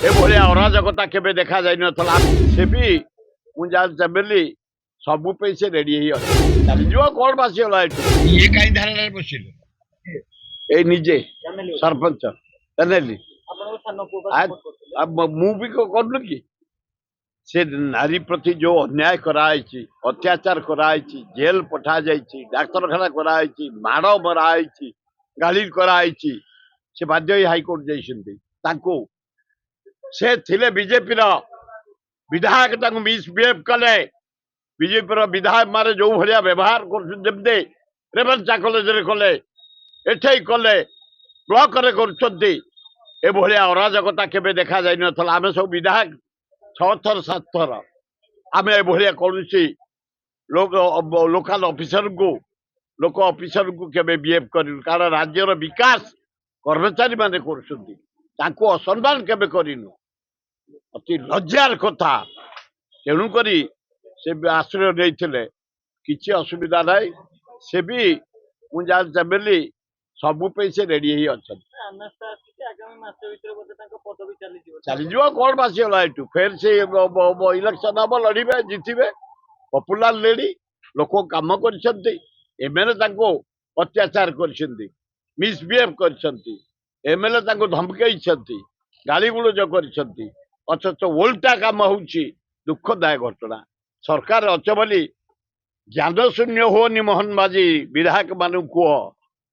एभलिया अराजकता केबे देखा जाई नथला से भी मु जा चमेली सबु पे से रेडी ही चली जो कोन बासी होला ये काई धारणा बसिल ए निजे सरपंच चलेली अब मु भी को करलु की से नारी प्रति जो अन्याय कराई अत्याचार कराई जेल पठा जाई डाक्तरखाना कराई माड़ मराई गाली कराई से बाध्य हाईकोर्ट जाइछन्ती ताको से थिले बीजेपी रो विधायक ताको मिसबिहेव कले बीजेपी रो विधायक मारे जो भलिया व्यवहार करते रेवेन्सा कॉलेज रे कले एठै कले ब्लॉक रे करछन्ती ए भलिया अराजकता केबे देखा जाई नथला आमे सब विधायक 6 थर 7 थर आमे ए भलिया कोनसी लोकल ऑफिसर को केबे बिहेव करिन कारण राज्य रो विकास कर्मचारी माने करछन्ती ताको असम्मान केबे करिनु अति लज्जार कथा तेणु करी से आश्रय नहीं किसी असुविधा नहीं से भी मुझे चमेली सबु पे से रेडी ही अच्छा चलीज कौन बासीगला फेर से इलेक्शन हम लड़े जितबे पपुलर लेडी लोक कम कर अत्याचार कर मिसबिहेव करमेले धमकई गाली गुलज कर अथच ओल्टा काम हो दुखदायक घटना सरकार अच्छे बोली ज्ञान शून्य होनी मोहन माझी विधायक मान कह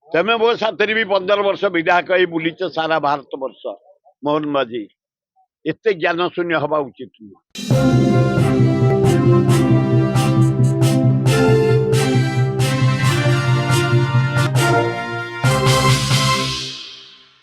तमें मो साथ भी 15 वर्ष विधायक ही बुलीच सारा भारत वर्ष मोहन माझी एत ज्ञान शून्य हवा उचित।